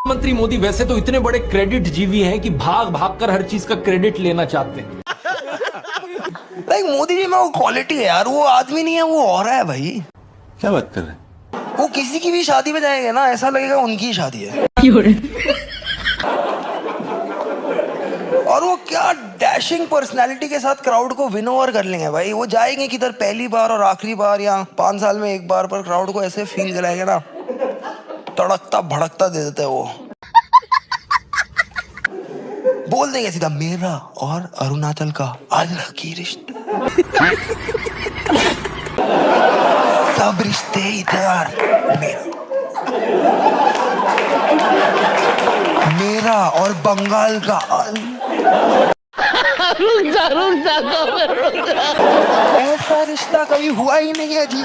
मंत्री मोदी वैसे तो इतने बड़े क्रेडिट जीवी हैं कि भाग भाग कर हर चीज का क्रेडिट लेना चाहते हैं। लाइक मोदी जी में वो क्वालिटी है यार, वो आदमी नहीं है, वो औरा है भाई। क्या बात कर रहे हैं? वो किसी की भी शादी में जाएंगे ना, ऐसा लगेगा उनकी ही शादी है। और वो क्या डैशिंग पर्सनालिटी के साथ क्राउड को विन ओवर कर लेंगे भाई। वो जाएंगे किधर पहली बार और आखिरी बार या 5 साल में एक बार, पर क्राउड को ऐसे फील कराएंगे ना, तड़कता भड़कता दे देते हैं वो। बोल देंगे सीधा, मेरा और अरुणाचल का अलग रिश्ता, सब रिश्ते इधर, मेरा और बंगाल का ऐसा रिश्ता कभी हुआ ही नहीं है जी।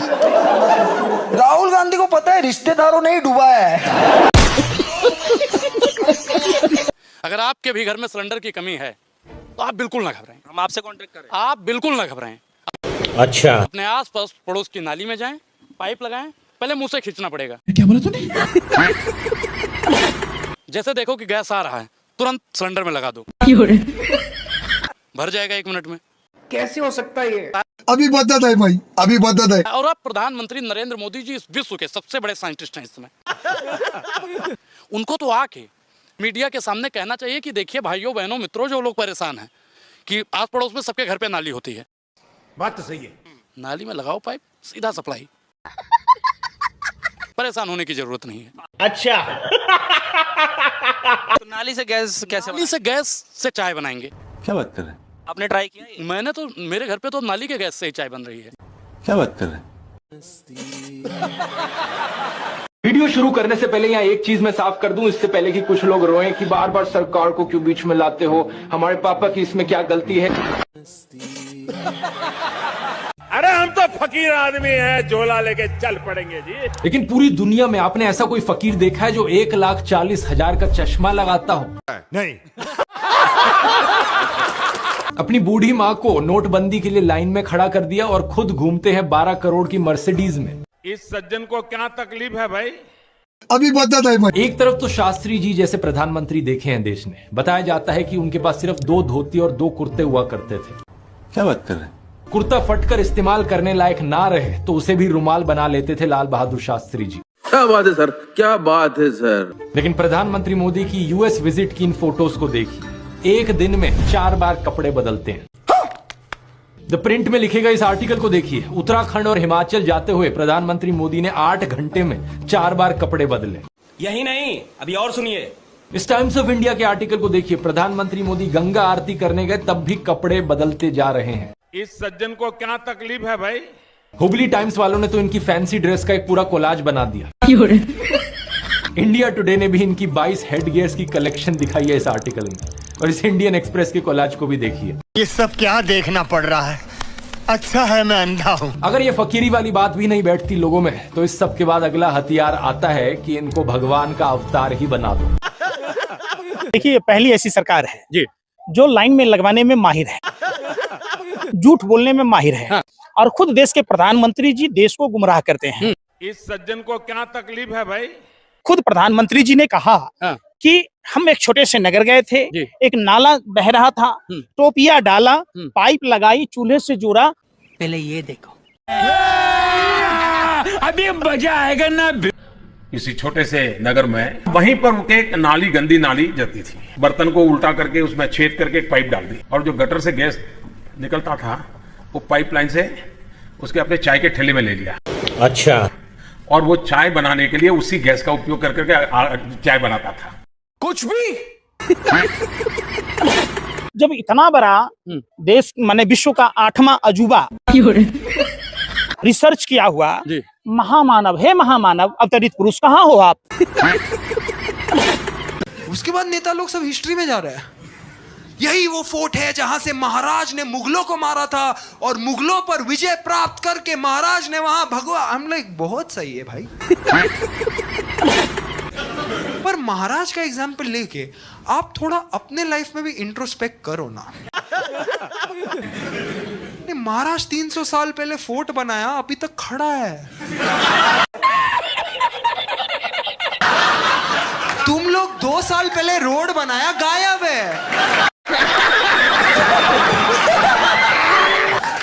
राहुल गांधी को पता है रिश्तेदारों ने ही डुबा है। अगर आपके भी घर में सिलेंडर की कमी है तो आप बिल्कुल ना घबराएं, हम आपसे कॉन्टेक्ट करें। आप बिल्कुल ना घबराएं। अच्छा, अपने आस पास पड़ोस की नाली में जाएं, पाइप लगाएं, पहले मुंह से खींचना पड़ेगा। क्या बोला तूने? जैसे देखो कि गैस आ रहा है, तुरंत सिलेंडर में लगा दो, भर जाएगा 1 मिनट में। कैसे हो सकता है ये? अभी बता दे भाई, अभी बता दे। और अब प्रधानमंत्री नरेंद्र मोदी जी इस विश्व के सबसे बड़े साइंटिस्ट हैं इस समय। उनको तो आके मीडिया के सामने कहना चाहिए कि देखिए भाइयों बहनों मित्रों, जो लोग परेशान हैं कि आस पड़ोस में सबके घर पे नाली होती है। बात तो सही है। नाली में लगाओ पाइप, सीधा सप्लाई। परेशान होने की जरूरत नहीं है। अच्छा, तो नाली से गैस कैसे नाली से गैस से चाय बनाएंगे। क्या बात कर रहे हैं? आपने ट्राई किया ये? मैंने तो, मेरे घर पे तो नाली के गैस से ही चाय बन रही है। क्या बात कर रहे हैं? वीडियो शुरू करने से पहले यहाँ एक चीज मैं साफ कर दूं, इससे पहले कि कुछ लोग रोएं कि बार बार सरकार को क्यों बीच में लाते हो, हमारे पापा की इसमें क्या गलती है। अरे हम तो फकीर आदमी हैं, झोला लेके चल पड़ेंगे जी। लेकिन पूरी दुनिया में आपने ऐसा कोई फकीर देखा है जो 1,40,000 का चश्मा लगाता हो? नहीं। अपनी बूढ़ी माँ को नोटबंदी के लिए लाइन में खड़ा कर दिया और खुद घूमते हैं 12 करोड़ की मर्सिडीज में। इस सज्जन को क्या तकलीफ है भाई? अभी बता दे भाई। एक तरफ तो शास्त्री जी जैसे प्रधानमंत्री देखे हैं देश ने, बताया जाता है कि उनके पास सिर्फ 2 धोती और 2 कुर्ते हुआ करते थे। क्या बात कर रहे हैं? कुर्ता फटकर इस्तेमाल करने लायक ना रहे तो उसे भी रुमाल बना लेते थे लाल बहादुर शास्त्री जी। क्या बात है सर, क्या बात है सर। लेकिन प्रधानमंत्री मोदी की यूएस विजिट की इन फोटोज को देखिए, एक दिन में 4 बार कपड़े बदलते हैं। द प्रिंट में लिखे गए इस आर्टिकल को देखिए, उत्तराखंड और हिमाचल जाते हुए प्रधानमंत्री मोदी ने 8 घंटे में 4 बार कपड़े बदले। यही नहीं, अभी और सुनिए। इस टाइम्स ऑफ इंडिया के आर्टिकल को देखिए, प्रधानमंत्री मोदी गंगा आरती करने गए तब भी कपड़े बदलते जा रहे हैं। इस सज्जन को क्या तकलीफ है भाई? हुबली टाइम्स वालों ने तो इनकी फैंसी ड्रेस का एक पूरा कोलाज बना दिया। इंडिया टुडे ने भी इनकी 22 हेड गियर्स की कलेक्शन दिखाई है इस आर्टिकल में, और इस इंडियन एक्सप्रेस के कोलाज को भी देखिए। ये सब क्या देखना पड़ रहा है? अच्छा है मैं अंधा हूँ। अगर ये फकीरी वाली बात भी नहीं बैठती लोगों में, तो इस सब के बाद अगला हथियार आता है कि इनको भगवान का अवतार ही बना दो। देखिए, ये पहली ऐसी सरकार है जी जो लाइन में लगवाने में माहिर है, झूठ बोलने में माहिर है। हाँ। और खुद देश के प्रधानमंत्री जी देश को गुमराह करते हैं। इस सज्जन को क्या तकलीफ है भाई? खुद प्रधानमंत्री जी ने कहा हाँ। कि हम एक छोटे से नगर गए थे, जी। एक नाला बह रहा था, टोपिया डाला, पाइप लगाई, चूल्हे से जोड़ा। पहले ये देखो, अभी मजा आएगा ना। किसी छोटे से नगर में वहीं पर एक नाली, गंदी नाली जाती थी, बर्तन को उल्टा करके उसमें छेद करके एक पाइप डाल दी, और जो गटर से गैस निकलता था वो पाइपलाइन से उसके अपने चाय के ठेले में ले लिया। अच्छा, और वो चाय बनाने के लिए उसी गैस का उपयोग कर करके चाय बनाता था। कुछ भी। जब इतना बड़ा देश माने विश्व का 8वां अजूबा रिसर्च किया हुआ, जी। महामानव है महामानव, अवतरित पुरुष कहाँ हो आप? उसके बाद नेता लोग सब हिस्ट्री में जा रहे हैं। यही वो फोर्ट है जहां से महाराज ने मुगलों को मारा था और मुगलों पर विजय प्राप्त करके महाराज ने वहां भगवा। हम लाइक बहुत सही है भाई। पर महाराज का एग्जाम्पल लेके आप थोड़ा अपने लाइफ में भी इंट्रोस्पेक्ट करो ना। महाराज 300 साल पहले फोर्ट बनाया, अभी तक खड़ा है। तुम लोग 2 साल पहले रोड बनाया, गायब है।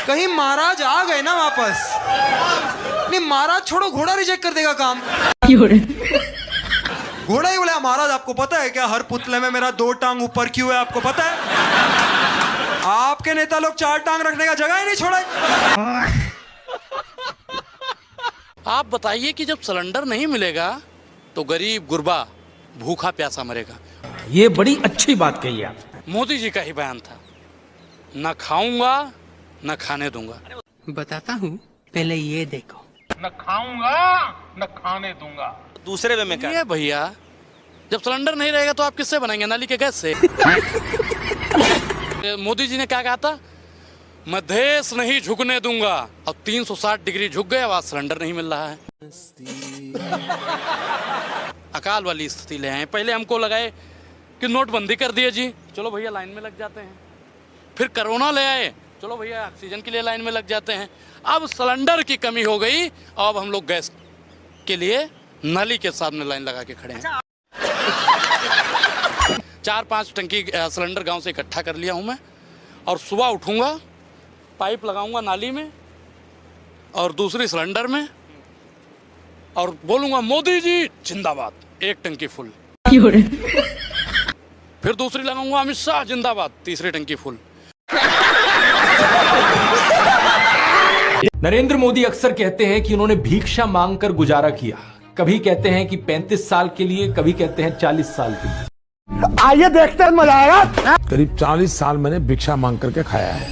कहीं महाराज आ गए ना वापस। नहीं महाराज छोड़ो, घोड़ा रिजेक्ट कर देगा काम। घोड़ा ही बोला, महाराज आपको पता है क्या हर पुतले में मेरा 2 टांग ऊपर क्यों है, आपको पता है? आपके नेता लोग 4 टांग रखने का जगह ही नहीं छोड़ा। आप बताइए कि जब सिलेंडर नहीं मिलेगा तो गरीब गुरबा भूखा प्यासा मरेगा। ये बड़ी अच्छी बात कही आप। मोदी जी का ही बयान था, न खाऊंगा न खाने दूंगा। बताता हूँ, पहले ये देखो। न खाऊंगा न खाने दूंगा। दूसरे वे में क्या? ये भैया जब सिलेंडर नहीं रहेगा तो आप किससे बनाएंगे? नाली के गैस से। मोदी जी ने क्या कहा था? मैं देश नहीं झुकने दूंगा। अब 360 डिग्री झुक गए, अब आज सिलेंडर नहीं मिल रहा है। अकाल वाली स्थिति ले आए। पहले हमको लगाए कि नोटबंदी कर दिए जी, चलो भैया लाइन में लग जाते हैं। फिर कोरोना ले आए, चलो भैया ऑक्सीजन के लिए लाइन में लग जाते हैं। अब सिलेंडर की कमी हो गई, अब हम लोग गैस के लिए नली के सामने लाइन लगा के खड़े हैं। 4-5 टंकी सिलेंडर गांव से इकट्ठा कर लिया हूं मैं, और सुबह उठूंगा, पाइप लगाऊंगा नाली में और दूसरी सिलेंडर में, और बोलूंगा मोदी जी जिंदाबाद, 1 टंकी फुल। फिर दूसरी लगाऊंगा अमित शाह जिंदाबाद, 3री टंकी फुल। नरेंद्र मोदी अक्सर कहते हैं कि उन्होंने भिक्षा मांगकर गुजारा किया। कभी कहते हैं कि 35 साल के लिए, कभी कहते हैं 40 साल के लिए। आइए देखते हैं, मजा आएगा। करीब 40 साल मैंने भिक्षा मांग करके खाया है।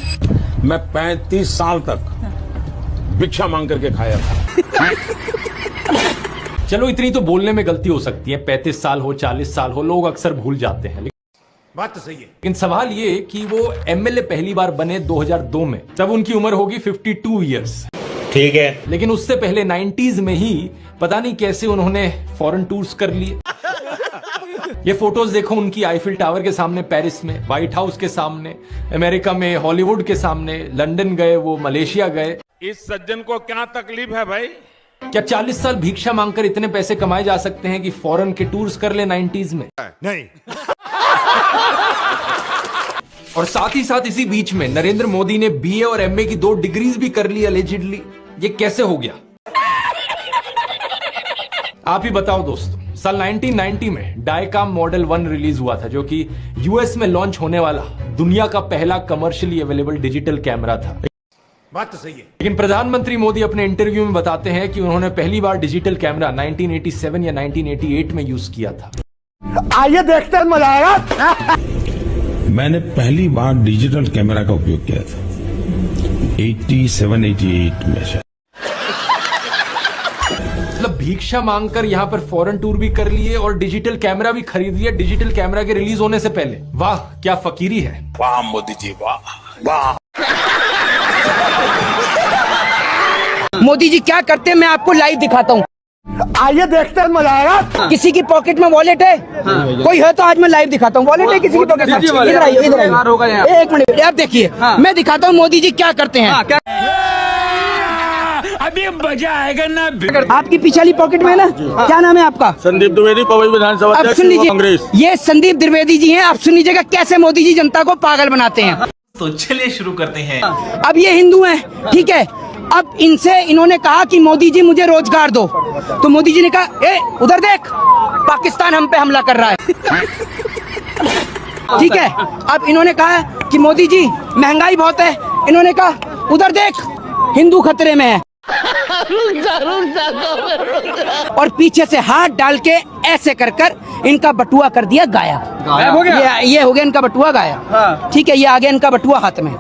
मैं 35 साल तक भिक्षा मांग करके खाया था। चलो इतनी तो बोलने में गलती हो सकती है, 35 साल हो 40 साल हो, लोग अक्सर भूल जाते हैं। बात तो सही है। लेकिन सवाल ये कि वो एमएलए पहली बार बने 2002 में, तब उनकी उम्र होगी 52 इयर्स। ठीक है। लेकिन उससे पहले 90s में ही पता नहीं कैसे उन्होंने फॉरेन टूर्स कर लिए। ये फोटोज देखो उनकी, आईफिल टावर के सामने पेरिस में, व्हाइट हाउस के सामने अमेरिका में, हॉलीवुड के सामने, लंदन गए, वो मलेशिया गए। इस सज्जन को क्या तकलीफ है भाई? क्या 40 साल भिक्षा मांगकर इतने पैसे कमाए जा सकते हैं कि फॉरेन के टूर्स कर ले 90s में? नहीं। और साथ ही साथ इसी बीच में नरेंद्र मोदी ने बीए और एमए की 2 डिग्रीज भी कर ली अलेजिडली। ये कैसे हो गया? आप ही बताओ दोस्तों। साल 1990 में डायकाम मॉडल 1 रिलीज हुआ था, जो कि यूएस में लॉन्च होने वाला दुनिया का पहला कमर्शियली अवेलेबल डिजिटल कैमरा था। बात तो सही है। लेकिन प्रधानमंत्री मोदी अपने इंटरव्यू में बताते हैं कि उन्होंने पहली बार डिजिटल कैमरा 1987 या 1988 में यूज किया था। आइए देखते हैं, मजा आएगा। मैंने पहली बार डिजिटल कैमरा का उपयोग किया था 87-88 में। मतलब भिक्षा मांगकर यहाँ पर फॉरेन टूर भी कर लिए और डिजिटल कैमरा भी खरीद लिया डिजिटल कैमरा के रिलीज होने से पहले। वाह क्या फकीरी है। वाह मोदी जी, वाह वाह। मोदी जी क्या करते हैं मैं आपको लाइव दिखाता हूँ। आइए देखते हैं, मजा आएगा। किसी की पॉकेट में वॉलेट है, कोई है तो आज मैं लाइव दिखाता हूँ। वॉलेट है किसी की पॉकेट में? इधर आइए, इधर आइए, 1 मिनट आप देखिए, मैं दिखाता हूँ मोदी जी क्या करते हैं। अभी मजा आएगा ना। आपकी पिछली पॉकेट में ना, क्या नाम है आपका? संदीप द्विवेदी, पवई विधानसभा अब सुन लीजिए, ये संदीप द्विवेदी जी हैं। आप सुन लीजिएगा कैसे मोदी जी जनता को पागल बनाते हैं। तो चलिए शुरू करते हैं। अब ये हिंदू हैं, ठीक है। अब इनसे इन्होंने कहा कि मोदी जी मुझे रोजगार दो, तो मोदी जी ने कहा ए उधर देख, पाकिस्तान हम पे हमला कर रहा है, ठीक है। अब इन्होंने कहा कि मोदी जी महंगाई बहुत है, इन्होंने कहा उधर देख, हिंदू खतरे में है। और पीछे से हाथ डाल के ऐसे कर कर इनका बटुआ कर दिया गायब। गायब हो गया? ये हो गया इनका बटुआ गायब, ठीक है। ये आ गया इनका बटुआ हाथ में।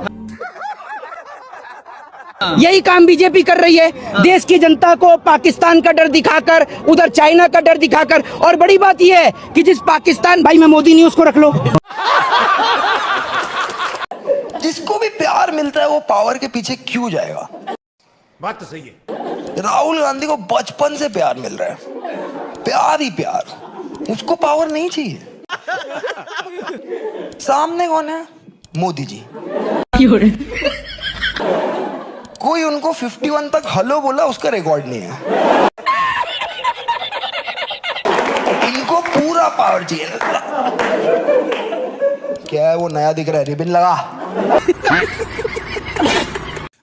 यही काम बीजेपी कर रही है, देश की जनता को पाकिस्तान का डर दिखाकर, उधर चाइना का डर दिखाकर। और बड़ी बात यह है कि जिस पाकिस्तान, भाई मैं मोदी न्यूज को रख लो। जिसको भी प्यार मिलता है वो पावर के पीछे क्यों जाएगा? बात तो सही है। राहुल गांधी को बचपन से प्यार मिल रहा है, प्यार ही प्यार, उसको पावर नहीं चाहिए। सामने कौन है? मोदी जी। कोई उनको 51 तक हेलो बोला उसका रिकॉर्ड नहीं है। इनको पूरा पूरा पावर चाहिए पूरा। क्या है वो नया दिख रहा है, रिबन लगा।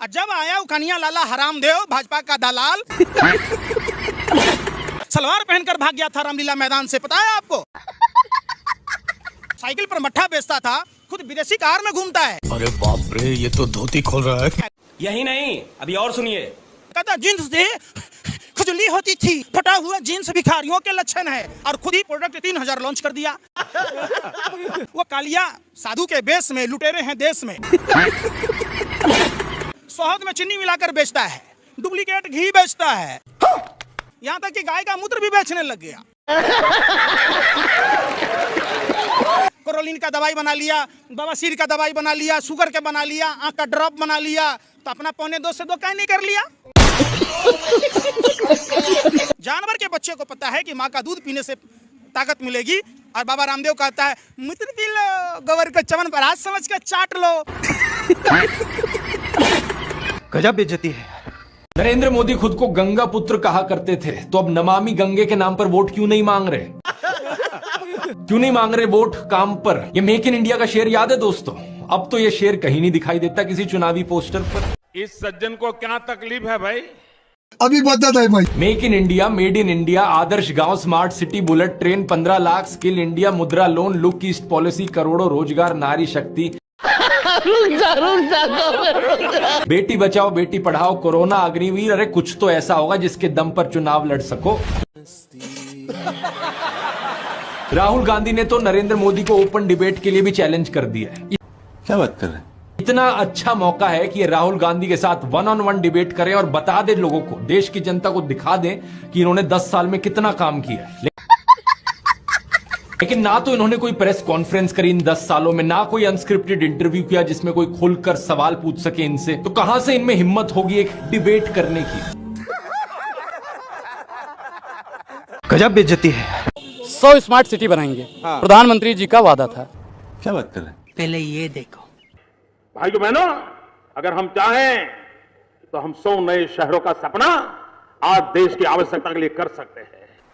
जब आया उकनिया लाला हरामदेव भाजपा का दलाल सलवार पहनकर भाग गया था रामलीला मैदान से, पता है आपको? साइकिल पर मट्ठा बेचता था, खुद विदेशी कार में घूमता है। अरे बाप रे, ये तो धोती खोल रहा है। यही नहीं, अभी और सुनिए। कहता जींस से खुजली होती थी, फटा हुआ जींस भिखारियों के लक्षण है, और खुद ही प्रोडक्ट 3000 लॉन्च कर दिया। वो कालिया साधु के बेस में लुटेरे हैं देश में। शहद में चीनी मिलाकर बेचता है, डुप्लीकेट घी बेचता है, यहाँ तक कि गाय का मूत्र भी बेचने लग गया। कोरोलिन का दवाई बना लिया, बवासीर का दवाई बना लिया, शुगर के बना लिया, आंख का ड्रॉप बना लिया, तो अपना 2.25 से 2 क्या नहीं कर लिया? जानवर के बच्चे को पता है कि माँ का दूध पीने से ताकत मिलेगी, और बाबा रामदेव कहता है मूत्र पी लो, गोबर को चमन पर हाथ समझ के चाट लो। गजब बेइज्जती है। नरेंद्र मोदी खुद को गंगा पुत्र कहा करते थे, तो अब नमामि गंगे के नाम पर वोट क्यों नहीं मांग रहे? क्यों नहीं मांग रहे वोट काम पर? ये मेक इन इंडिया का शेर याद है दोस्तों? अब तो ये शेर कहीं नहीं दिखाई देता किसी चुनावी पोस्टर पर। इस सज्जन को क्या तकलीफ है भाई? अभी बता भाई। Make in India, made in India, आदर्श गांव, smart city, bullet train, 15 lakh, skill India, Mudra loan, look east policy, करोड़ों रोजगार, नारी शक्ति, बेटी बचाओ बेटी पढ़ाओ, कोरोना, अग्निवीर। अरे कुछ तो ऐसा होगा जिसके दम पर चुनाव लड़ सको। राहुल गांधी ने तो नरेंद्र मोदी को ओपन डिबेट के लिए भी चैलेंज कर दिया है। क्या बात कर रहे हैं? इतना अच्छा मौका है कि राहुल गांधी के साथ 1-on-1 डिबेट करें और बता दे लोगों को, देश की जनता को दिखा दें कि इन्होंने 10 साल में कितना काम किया है। लेकिन ना तो इन्होंने कोई प्रेस कॉन्फ्रेंस करी इन 10 सालों में, ना कोई अनस्क्रिप्टेड इंटरव्यू किया जिसमें कोई खुलकर सवाल पूछ सके इनसे। तो कहां से इनमें हिम्मत होगी एक डिबेट करने की? गजब बेइज्जती है। 100 स्मार्ट सिटी बनाएंगे, प्रधानमंत्री जी का वादा था। क्या बात कर रहे हैं? पहले ये देखो। भाइयों बहनों, अगर हम चाहें तो हम 100 नए शहरों का सपना आज देश की आवश्यकता के लिए कर सकते हैं।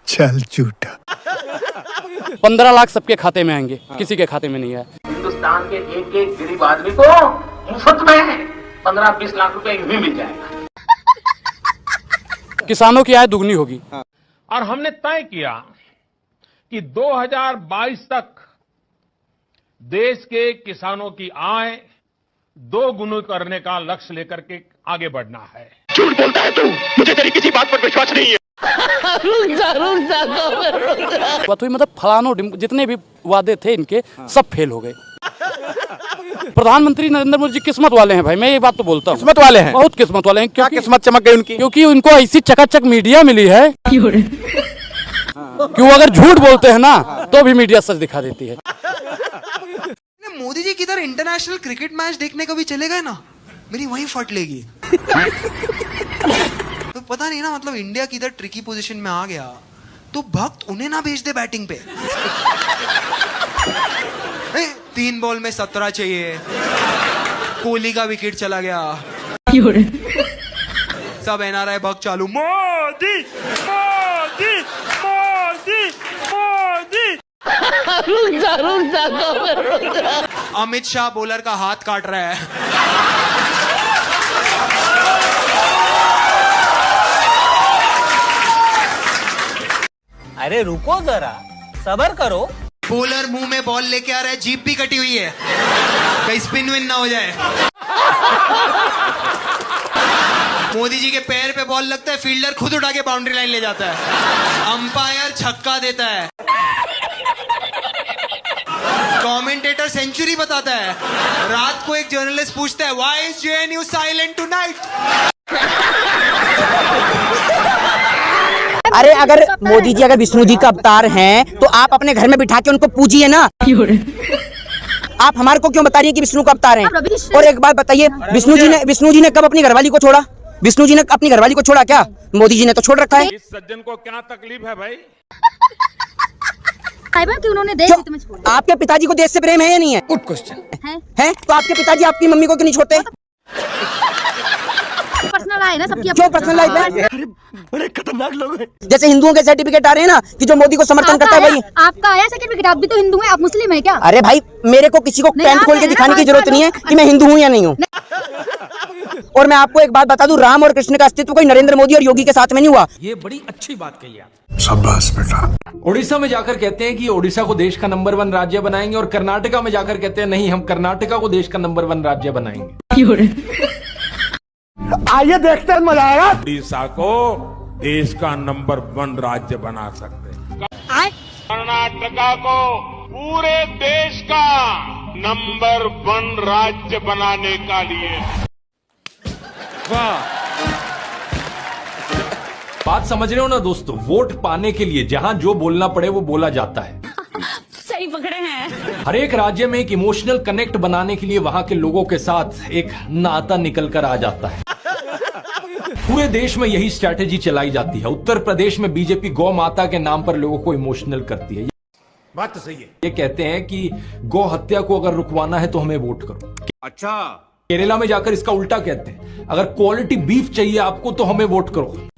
चल झूठा। 15 लाख सबके खाते में आएंगे, किसी के खाते में नहीं है। हिंदुस्तान के एक एक गरीब आदमी को मुफ्त में 15-20 लाख रुपए यूं ही मिल जाएगा। किसानों की आय दुगनी होगी। और हमने तय किया कि 2022 तक देश के किसानों की आय 2 गुना करने का लक्ष्य लेकर के आगे बढ़ना है। झूठ बोलता है तू, मुझे तेरी किसी बात पर विश्वास नहीं है। बात हुई मतलब फलानो जितने भी वादे थे इनके सब फेल हो गए। प्रधानमंत्री नरेंद्र मोदी जी किस्मत वाले हैं भाई, मैं ये बात तो बोलता हूँ। किस्मत वाले हैं, बहुत किस्मत वाले हैं। क्या किस्मत चमक गई उनकी? क्योंकि उनको ऐसी चकाचक मीडिया मिली है कि वो अगर झूठ बोलते हैं ना तो भी मीडिया सच दिखा देती है। मोदी जी किधर इंटरनेशनल क्रिकेट मैच देखने कभी चले गए ना, मेरी वहीं फट लेगी। तो पता नहीं ना, मतलब इंडिया किधर ट्रिकी पोजीशन में आ गया तो भक्त उन्हें ना भेज दे बैटिंग पे। 3 बॉल में 17 चाहिए, कोहली का विकेट चला गया, सब एनआरआई भक्त चालू, मोदी मोदी मोदी मोदी। अमित शाह बॉलर का हाथ काट रहा है। अरे रुको जरा, सब्र करो। बॉलर मुंह में बॉल लेके आ रहा है, जीप भी कटी हुई है, कहीं स्पिन विन ना हो जाए। मोदी जी के पैर पे बॉल लगता है, फील्डर खुद उठा के बाउंड्री लाइन ले जाता है, अंपायर छक्का देता है, कमेंटेटर सेंचुरी बताता है। रात को एक जर्नलिस्ट पूछता है, why is JNU silent tonight? अरे अगर मोदी जी अगर विष्णु जी का अवतार हैं तो आप अपने घर में बिठा के उनको पूजिए ना। आप हमारे को क्यों बता रही हैं कि विष्णु का अवतार हैं? और एक बात बताइए, विष्णु जी ने कब अपनी घरवाली को छोड़ा? विष्णु जी ने अपनी घरवाली को छोड़ा क्या? मोदी जी ने तो छोड़ रखा है। इस सज्जन को क्या तकलीफ है भाई? कि उन्होंने देश हित में छोड़ा। आपके पिताजी को देश से प्रेम है या नहीं है? गुड क्वेश्चन है। तो आपके पिताजी आपकी मम्मी को क्यों नहीं छोड़ते? पर्सनल है ना सबकी क्यों पर्सनल लाइफ है? बड़े खतरनाक लोग हैं। जैसे हिंदुओं के सर्टिफिकेट आ रहे हैं ना कि जो मोदी को समर्थन करता है वही। आपका आया सर्टिफिकेट? आप भी तो हिंदू हैं, आप मुस्लिम है क्या? अरे भाई, मेरे को किसी को पैंट खोल के दिखाने की जरूरत नहीं है कि मैं हिंदू हूँ या नहीं हूँ। और मैं आपको एक बात बता दूं, राम और कृष्ण का अस्तित्व कोई नरेंद्र मोदी और योगी के साथ में नहीं हुआ। ये बड़ी अच्छी बात कही आप। शाबाश बेटा। ओडिशा में जाकर कहते हैं कि ओडिशा को देश का नंबर 1 राज्य बनाएंगे, और कर्नाटका में जाकर कहते हैं नहीं, हम कर्नाटका को देश का नंबर 1 राज्य बनाएंगे। आइए देखते हैं, मजा आएगा। उड़ीसा को देश का नंबर 1 राज्य बना सकते हैं। कर्नाटका को पूरे देश का नंबर 1 राज्य बनाने का लिए। वाह, बात समझ रहे हो ना दोस्तों? वोट पाने के लिए जहां जो बोलना पड़े वो बोला जाता है। सही पकड़े हैं। हर एक राज्य में एक इमोशनल कनेक्ट बनाने के लिए वहां के लोगों के साथ एक नाता निकल कर आ जाता है। पूरे देश में यही स्ट्रैटेजी चलाई जाती है। उत्तर प्रदेश में बीजेपी गौ माता के नाम पर लोगों को इमोशनल करती है। बात तो सही है। ये कहते हैं कि गौ हत्या को अगर रुकवाना है तो हमें वोट करो। अच्छा, केरला में जाकर इसका उल्टा कहते हैं, अगर क्वालिटी बीफ चाहिए आपको तो हमें वोट करो।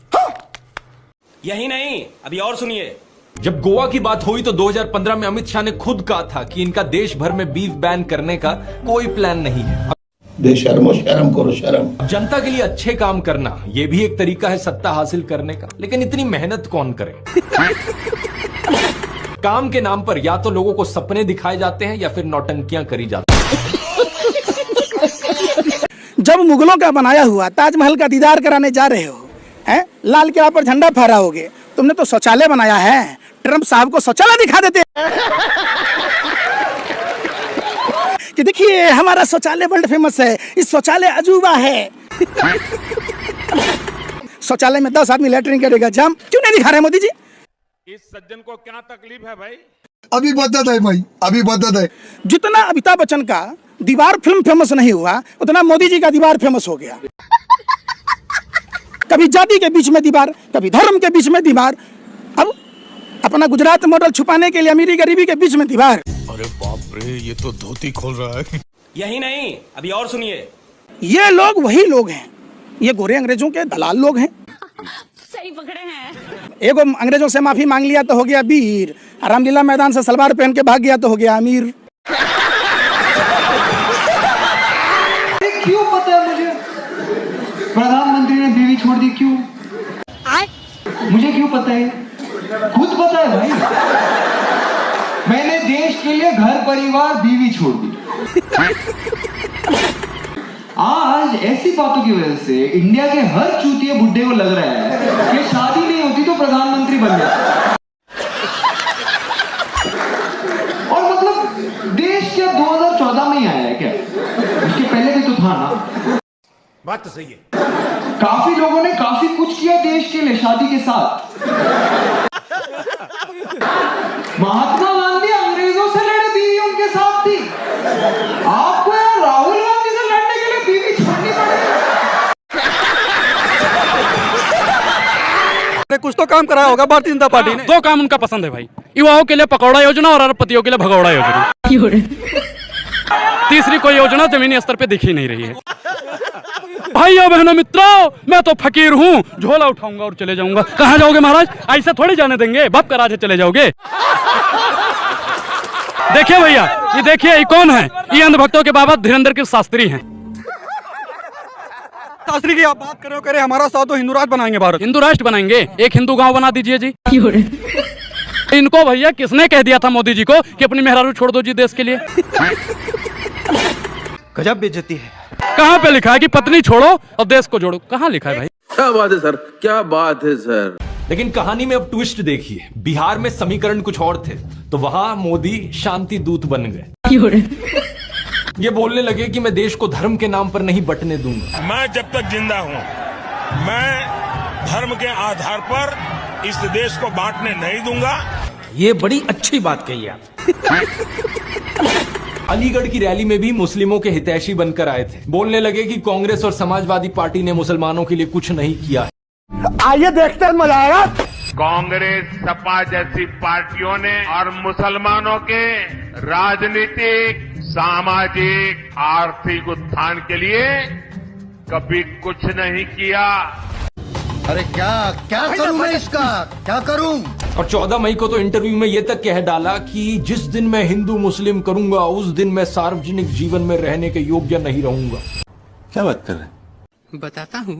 यही नहीं, अभी और सुनिए। जब गोवा की बात हुई तो 2015 में अमित शाह ने खुद कहा था कि इनका देश भर में बीफ बैन करने का कोई प्लान नहीं है। बेशर्मो शर्म करो शर्म। जनता के लिए अच्छे काम करना यह भी एक तरीका है सत्ता हासिल करने का, लेकिन इतनी मेहनत कौन करे? काम के नाम पर या तो लोगों को सपने दिखाए जाते हैं या फिर नौटंकियां करी जाती हैं। जब मुगलों का बनाया हुआ ताजमहल का दीदार कराने जा रहे हो, हैं? लाल किला पर झंडा फहराओगे। तुमने तो शौचालय बनाया है, ट्रम्प साहब को शौचालय दिखा देते कि देखिए हमारा शौचालय वर्ल्ड फेमस है, इस शौचालय अजूबा है। शौचालय में 10 आदमी लैट्रिन करेगा, जाम क्यों नहीं दिखा रहे मोदी जी? इस सज्जन को क्या तकलीफ है भाई? अभी बदत है भाई, अभी बदत है। जितना अमिताभ बच्चन का दीवार फिल्म फेमस नहीं हुआ, उतना मोदी जी का दीवार फेमस हो गया। कभी जाति के बीच में दीवार, कभी धर्म के बीच में दीवार, अब अपना गुजरात मॉडल छुपाने के लिए अमीरी गरीबी के बीच में दीवार। अरे बाप रे, ये तो धोती खोल रहा है। यही नहीं, अभी और सुनिए। ये लोग वही लोग हैं, ये गोरे अंग्रेजों के दलाल लोग हैं। सही पकड़े हैं। एगो अंग्रेजों से माफी मांग लिया तो हो गया वीर, रामलीला मैदान से सलवार पहन के भाग गया तो हो गया अमीर। क्यों पता है मुझे प्रधानमंत्री ने बीवी छोड़ दी? क्यों? मुझे क्यों पता है? खुद पता है भाई। मैंने देश के लिए घर परिवार बीवी छोड़ दी। आज ऐसी बातों की वजह से इंडिया के हर चूतिए बुड्ढे को लग रहा है कि शादी नहीं होती तो प्रधानमंत्री बन जाता। और मतलब देश क्या 2014 में ही आया है क्या? उसके पहले भी तो था ना। बात तो सही है। काफी लोगों ने काफी कुछ किया देश के लिए शादी के साथ। महात्मा गांधी अंग्रेजों से लड़े, बीवी उनके साथ थी। आपको यार राहुल गांधी से लड़ने के लिए बीवी छोड़नी पड़ेगी। कुछ तो काम कराया होगा भारतीय जनता पार्टी ने। 2 काम उनका पसंद है भाई, युवाओं के लिए पकौड़ा योजना और अरबपतियों के लिए भगौड़ा योजना। तीसरी कोई योजना जमीनी स्तर पे दिख ही नहीं रही है। भाइयों बहनों मित्रों, मैं तो फकीर हूँ, झोला उठाऊंगा और चले जाऊंगा। कहाँ जाओगे महाराज? ऐसे थोड़ी जाने देंगे, बाप का राज है, चले जाओगे। देखिए भैया, ये देखिए, ये कौन है? ये अंधभक्तों के बाबा धीरेन्द्र कृष्ण शास्त्री हैं। शास्त्री की आप बात करो, करे हमारा साथ तो हिंदू राष्ट्र बनाएंगे, भारत हिंदू राष्ट्र बनाएंगे, एक हिंदू गांव बना दीजिए जी। इनको भैया किसने कह दिया था मोदी जी को कि अपनी मेहरारू छोड़ दो जी देश के लिए? गजब बेइज्जती है। कहाँ पे लिखा है कि पत्नी छोड़ो और देश को जोड़ो? कहाँ लिखा है भाई? क्या बात है सर, क्या बात है सर। लेकिन कहानी में अब ट्विस्ट देखिए। बिहार में समीकरण कुछ और थे, तो वहां मोदी शांति दूत बन गए। ये बोलने लगे कि मैं देश को धर्म के नाम पर नहीं बंटने दूंगा। मैं जब तक जिंदा हूँ, मैं धर्म के आधार पर इस देश को बांटने नहीं दूंगा। ये बड़ी अच्छी बात कही आप। अलीगढ़ की रैली में भी मुस्लिमों के हितैषी बनकर आए थे। बोलने लगे कि कांग्रेस और समाजवादी पार्टी ने मुसलमानों के लिए कुछ नहीं किया है। आइए देखते हैं, मजा आएगा। कांग्रेस, सपा जैसी पार्टियों ने और मुसलमानों के राजनीतिक, सामाजिक, आर्थिक उत्थान के लिए कभी कुछ नहीं किया। अरे क्या क्या करूं मैं इसका, क्या करूं? और 14 मई को तो इंटरव्यू में ये तक कह डाला कि जिस दिन मैं हिंदू मुस्लिम करूंगा उस दिन मैं सार्वजनिक जीवन में रहने के योग्य नहीं रहूंगा। क्या बात कर रहे हैं? बताता हूँ,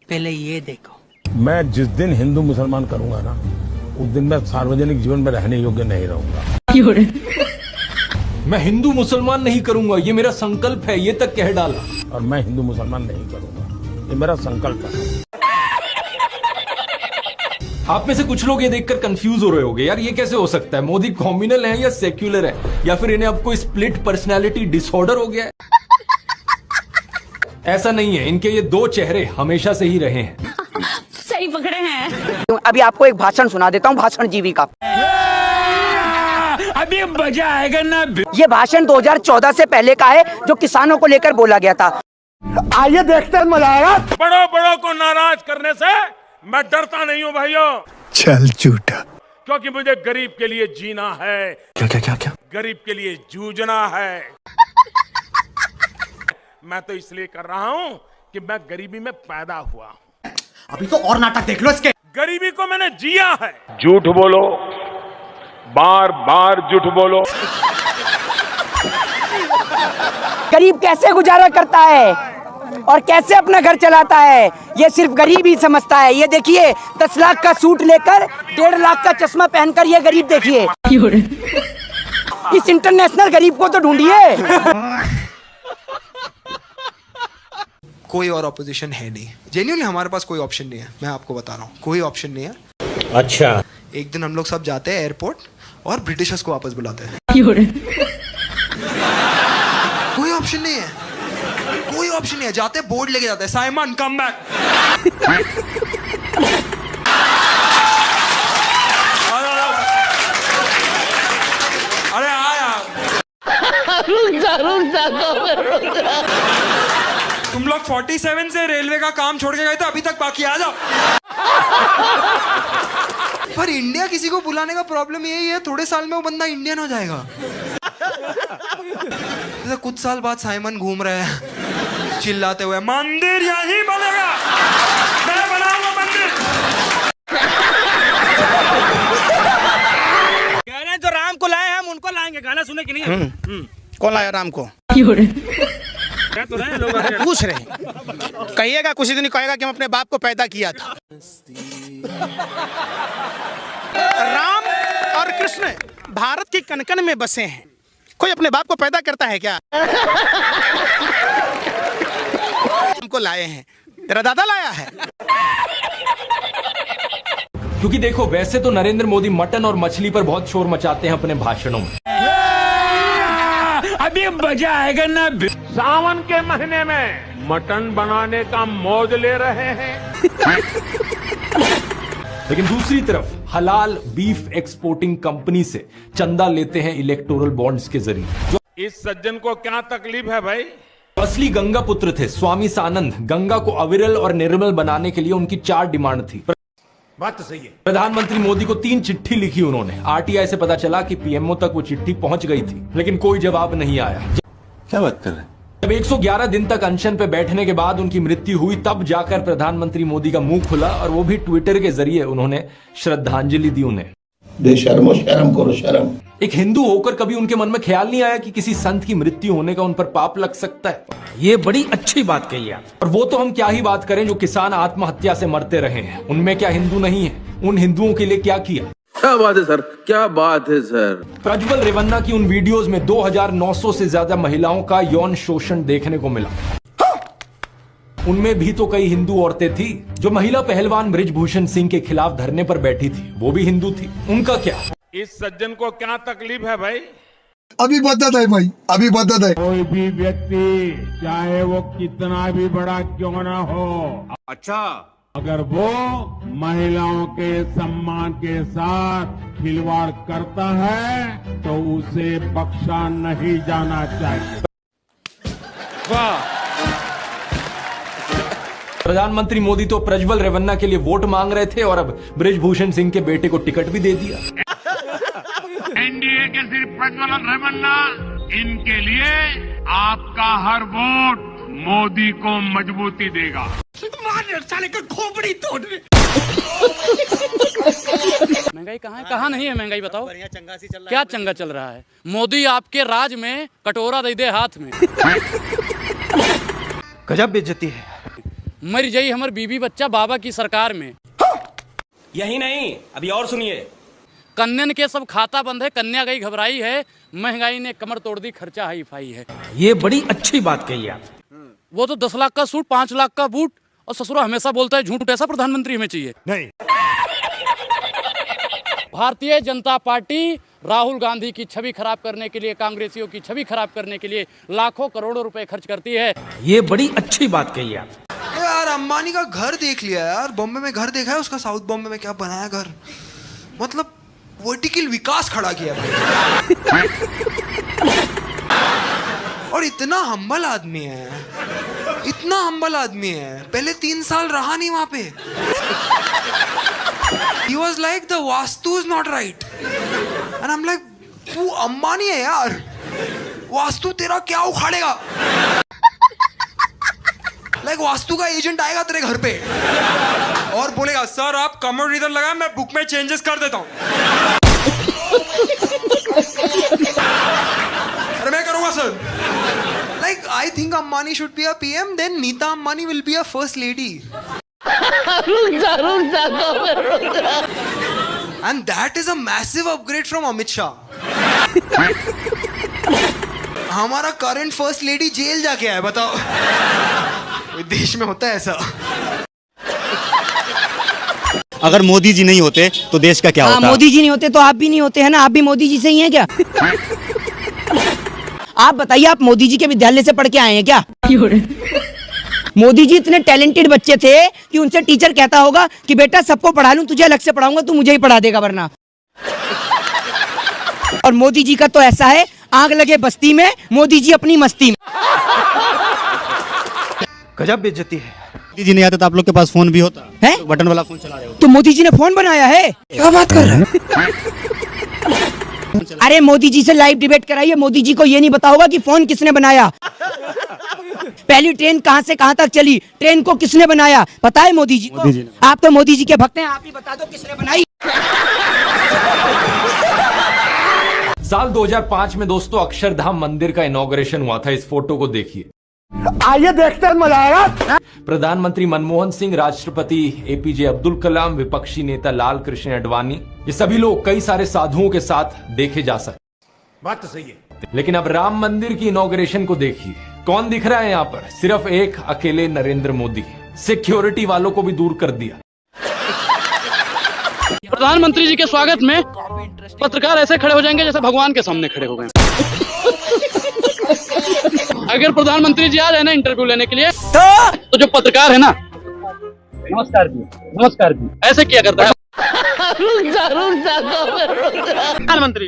पहले ये देखो। मैं जिस दिन हिंदू मुसलमान करूंगा ना, उस दिन मैं सार्वजनिक जीवन में रहने योग्य नहीं रहूंगा। मैं हिंदू मुसलमान नहीं करूंगा, ये मेरा संकल्प है, ये तक कह डाला। और मैं हिंदू मुसलमान नहीं करूंगा, ये मेरा संकल्प है। आप में से कुछ लोग ये देखकर कंफ्यूज हो रहे होंगे, यार ये कैसे हो सकता है? मोदी कॉम्युनल है या सेक्युलर है, या फिर इन्हें अब कोई स्प्लिट पर्सनैलिटी डिसऑर्डर हो गया है? ऐसा नहीं है, इनके ये दो चेहरे हमेशा से ही रहे हैं। सही पकड़े हैं। अभी आपको एक भाषण सुना देता हूँ, भाषण जीवी का। अभी मजा आएगा ना। ये भाषण 2014 से पहले का है, जो किसानों को लेकर बोला गया था। आइए देखते हैं, मजा आएगा। बड़ों बड़ों को नाराज करने से मैं डरता नहीं हूँ भाइयों। चल झूठा। क्योंकि मुझे गरीब के लिए जीना है। क्या क्या क्या क्या? गरीब के लिए जूझना है। मैं तो इसलिए कर रहा हूँ कि मैं गरीबी में पैदा हुआ हूँ। अभी तो और नाटक देख लो इसके। गरीबी को मैंने जिया है। झूठ बोलो, बार बार झूठ बोलो। गरीब कैसे गुजारा करता है और कैसे अपना घर चलाता है, ये सिर्फ गरीब ही समझता है। ये देखिए, 10 लाख का सूट लेकर 1.5 लाख का चश्मा पहनकर ये गरीब देखिए। इस इंटरनेशनल गरीब को तो ढूंढिए। कोई और ऑपोजिशन है नहीं, जेन्युइनली हमारे पास कोई ऑप्शन नहीं है। मैं आपको बता रहा हूँ, कोई ऑप्शन नहीं है। अच्छा, एक दिन हम लोग सब जाते हैं एयरपोर्ट और ब्रिटिशर्स को वापस बुलाते हैं। कोई ऑप्शन नहीं है, कोई ऑप्शन नहीं है। जाते बोर्ड लेके जाते हैं, साइमन कम बैक। अरे आया, तुम लोग 47 से रेलवे का काम छोड़ के गए थे, अभी तक बाकी, आ जाओ। पर इंडिया किसी को बुलाने का प्रॉब्लम यही है, थोड़े साल में वो बंदा इंडियन हो जाएगा। जैसे कुछ साल बाद साइमन घूम रहे हैं चिल्लाते हुए, मंदिर यहीं बनेगा, मैं बनाऊंगा मंदिर। कह रहे हैं जो राम को लाए हम उनको लाएंगे, गाना सुने कि नहीं? कौन लाया राम को? क्या तो रहे लोग पूछ रहे हैं। कहिएगा, कुछ दिन कहेगा कि हम अपने बाप को पैदा किया था। राम और कृष्ण भारत की कण-कण में बसे हैं। कोई अपने बाप को पैदा करता है क्या? हमको लाए हैं, तेरा दादा लाया है। क्योंकि देखो, वैसे तो नरेंद्र मोदी मटन और मछली पर बहुत शोर मचाते हैं अपने भाषणों में। अभी मजा आएगा ना। सावन के महीने में मटन बनाने का मौज ले रहे हैं। लेकिन दूसरी तरफ हलाल बीफ एक्सपोर्टिंग कंपनी से चंदा लेते हैं इलेक्टोरल बॉन्ड्स के जरिए। इस सज्जन को क्या तकलीफ है भाई? असली गंगा पुत्र थे स्वामी सानंद। गंगा को अविरल और निर्मल बनाने के लिए उनकी 4 डिमांड थी। बात तो सही है। प्रधानमंत्री मोदी को 3 चिट्ठी लिखी उन्होंने। आरटीआई से पता चला कि पीएमओ तक वो चिट्ठी पहुंच गई थी, लेकिन कोई जवाब नहीं आया। क्या बात कर रहे हैं? जब 111 दिन तक अनशन पे बैठने के बाद उनकी मृत्यु हुई, तब जाकर प्रधानमंत्री मोदी का मुंह खुला, और वो भी ट्विटर के जरिए उन्होंने श्रद्धांजलि दी उन्हें। बेशर्मो, शर्म करो शर्म। एक हिंदू होकर कभी उनके मन में ख्याल नहीं आया कि किसी संत की मृत्यु होने का उन पर पाप लग सकता है? ये बड़ी अच्छी बात कही है। और वो तो हम क्या ही बात करें जो किसान आत्महत्या से मरते रहे हैं। उनमें क्या हिंदू नहीं है? उन हिंदुओं के लिए क्या किया? क्या बात है सर, क्या बात है सर। प्रज्वल रेवन्ना की उन वीडियोस में 2900 से ज्यादा महिलाओं का यौन शोषण देखने को मिला। उनमें भी तो कई हिंदू औरतें थी। जो महिला पहलवान बृजभूषण सिंह के खिलाफ धरने पर बैठी थी, वो भी हिंदू थी। उनका क्या? इस सज्जन को क्या तकलीफ है भाई? अभी बदत है भाई, अभी बदत है। कोई भी व्यक्ति चाहे वो कितना भी बड़ा क्यों ना हो, अच्छा, अगर वो महिलाओं के सम्मान के साथ खिलवाड़ करता है तो उसे बख्शा नहीं जाना चाहिए। वाह। प्रधानमंत्री मोदी तो प्रज्वल रेवन्ना के लिए वोट मांग रहे थे और अब बृजभूषण सिंह के बेटे को टिकट भी दे दिया। एनडीए के सिर्फ प्रज्वल रेवन्ना, इनके लिए आपका हर वोट मोदी को मजबूती देगा। महंगाई कहाँ है? कहाँ नहीं है महंगाई? बताओ। क्या चंगा चल रहा है? मोदी आपके राज में कटोरा दे दे हाथ में। गजब बेइज्जती है। मर जाई हमार बीबी बच्चा बाबा की सरकार में। यही नहीं, अभी और सुनिए। कन्यन के सब खाता बंद है, कन्या गई घबराई है, महंगाई ने कमर तोड़ दी, खर्चा हाई फाई है। ये बड़ी अच्छी बात कही आप। वो तो 10 लाख का सूट, 5 लाख का बूट, और ससुरा हमेशा बोलता है झूठ। ऐसा प्रधानमंत्री हमें चाहिए नहीं। भारतीय जनता पार्टी राहुल गांधी की छवि खराब करने के लिए, कांग्रेसियों की छवि खराब करने के लिए लाखों करोड़ों रुपए खर्च करती है। ये बड़ी अच्छी बात कही आप। यार अंबानी का घर देख लिया यार, बॉम्बे में घर देखा है उसका, साउथ बॉम्बे में क्या बनाया घर, मतलब वर्टिकल विकास खड़ा किया भाई। और इतना हम्बल आदमी है, इतना हम्बल आदमी है, पहले 3 साल रहा नहीं वहां पे। He was like the vastu is not right, and I'm like तू अंबानी है यार, वास्तु तेरा क्या उखाड़ेगा? लाइक वास्तु का एजेंट आएगा तेरे घर पे और बोलेगा सर आप कमर इधर लगा, मैं बुक में चेंजेस कर देता हूँ। अरे मैं करूंगा sir. Like I think Ambani should be a PM, then Nita Ambani will be a first lady. And that is a massive upgrade from Amit Shah. हमारा करंट फर्स्ट लेडी जेल जाके आया, बताओ। देश में होता है ऐसा। अगर मोदी जी नहीं होते तो देश का क्या होता? मोदी जी नहीं होते तो आप भी नहीं होते, है ना? आप भी मोदी जी से ही हैं क्या? आप बताइए, आप मोदी जी के विद्यालय से पढ़ के आए हैं क्या? मोदी जी इतने टैलेंटेड बच्चे थे कि उनसे टीचर कहता होगा कि बेटा सबको पढ़ा लूं, तुझे अलग से पढ़ाऊंगा, तू मुझे ही पढ़ा देगा वरना। और मोदी जी का तो ऐसा है, आग लगे बस्ती में, मोदी जी अपनी मस्ती में। गजब बेइज्जती है। मोदी जी नहीं आते तो आप लोग के पास फोन भी होता है? तो बटन वाला फोन चला रहे हो तो मोदी जी ने फोन बनाया है? क्या बात कर रहे हैं? अरे मोदी जी से लाइव डिबेट कराइए, मोदी जी को ये नहीं पता होगा कि फोन किसने बनाया। पहली ट्रेन कहां से कहां तक चली, ट्रेन को किसने बनाया, पता है मोदी जी को? आप तो मोदी जी के भक्त हैं, आप ही बता दो किसने बनाई। साल 2005 में दोस्तों अक्षरधाम मंदिर का इनॉग्रेशन हुआ था। इस फोटो को देखिए, आइए देखते हैं, मजा आएगा। प्रधानमंत्री मनमोहन सिंह, राष्ट्रपति एपीजे अब्दुल कलाम, विपक्षी नेता लाल कृष्ण आडवाणी, ये सभी लोग कई सारे साधुओं के साथ देखे जा सकते। बात तो सही है। लेकिन अब राम मंदिर की इनॉग्रेशन को देखिए, कौन दिख रहा है यहाँ पर? सिर्फ एक अकेले नरेंद्र मोदी। सिक्योरिटी वालों को भी दूर कर दिया। प्रधानमंत्री जी के स्वागत में पत्रकार ऐसे खड़े हो जाएंगे जैसे भगवान के सामने खड़े हो गए। अगर प्रधानमंत्री जी आ जाए ना इंटरव्यू लेने के लिए, तो जो पत्रकार है ना, नमस्कार जी, नमस्कार जी, ऐसे किया करता है।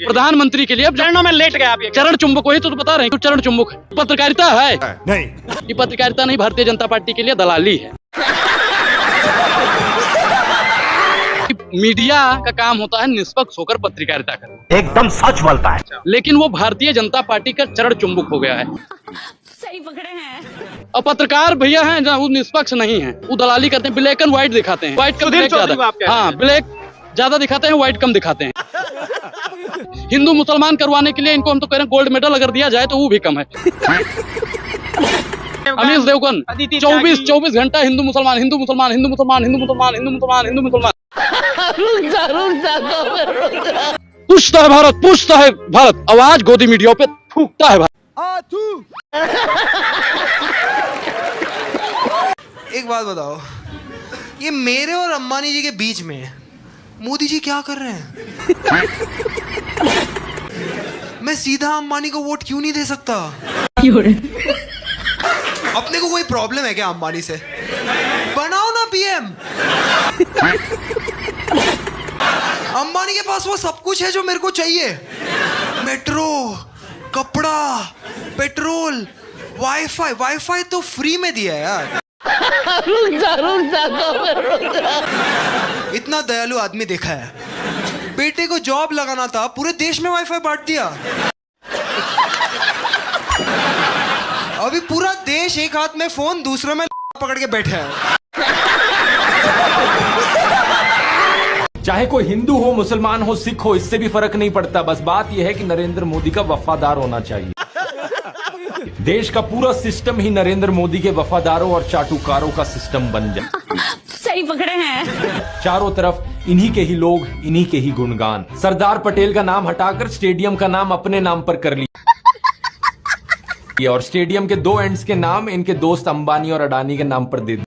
प्रधानमंत्री के लिए अब चरणों में लेट गया। आप चरण चुंबक, वही तो बता रहे हैं, चरण चुंबक पत्रकारिता है नहीं। ये पत्रकारिता नहीं, भारतीय जनता पार्टी के लिए दलाली है। मीडिया का काम होता है निष्पक्ष होकर पत्रकारिता करना। एकदम सच बोलता है। लेकिन वो भारतीय जनता पार्टी का चरण चुंबक हो गया है। सही पकड़े हैं। और पत्रकार भैया हैं जहाँ वो निष्पक्ष नहीं है, वो दलाली करते हैं, ब्लैक एंड व्हाइट दिखाते हैं। व्हाइट कम ब्लैक ज्यादा, हाँ ब्लैक ज्यादा दिखाते हैं, व्हाइट कम दिखाते हैं। हिंदू मुसलमान करवाने के लिए इनको हम तो कह रहे हैं गोल्ड मेडल अगर दिया जाए तो वो भी कम है। अमीश देवगन 24 घंटा हिंदू मुसलमान, हिंदू मुसलमान, हिंदू मुसलमान, हिंदू मुसलमान, हिंदू मुसलमान, हिंदू मुसलमान। पूछता है भारत, पूछता है भारत, आवाज गोदी मीडिया पे फूकता है भारत। एक बात बताओ, ये मेरे और अंबानी जी के बीच में मोदी जी क्या कर रहे हैं? मैं सीधा अंबानी को वोट क्यों नहीं दे सकता? अपने को कोई प्रॉब्लम है क्या अंबानी से? बनाओ ना पीएम। अंबानी के पास वो सब कुछ है जो मेरे को चाहिए, मेट्रो, कपड़ा, पेट्रोल, वाईफाई। वाईफाई तो फ्री में दिया है यार। इतना दयालु आदमी देखा है। बेटे को जॉब लगाना था, पूरे देश में वाईफाई बांट दिया। अभी पूरा देश एक हाथ में फोन दूसरे में पकड़ के बैठे है। चाहे कोई हिंदू हो, मुसलमान हो, सिख हो, इससे भी फर्क नहीं पड़ता। बस बात यह है कि नरेंद्र मोदी का वफादार होना चाहिए। देश का पूरा सिस्टम ही नरेंद्र मोदी के वफादारों और चाटुकारों का सिस्टम बन जाए। सही पकड़े हैं। चारों तरफ इन्हीं के ही लोग, इन्हीं के ही गुणगान। सरदार पटेल का नाम हटाकर स्टेडियम का नाम अपने नाम पर कर लिया और स्टेडियम के 2 एंड्स के नाम इनके दोस्त अंबानी और अडानी के नाम पर दे दिए।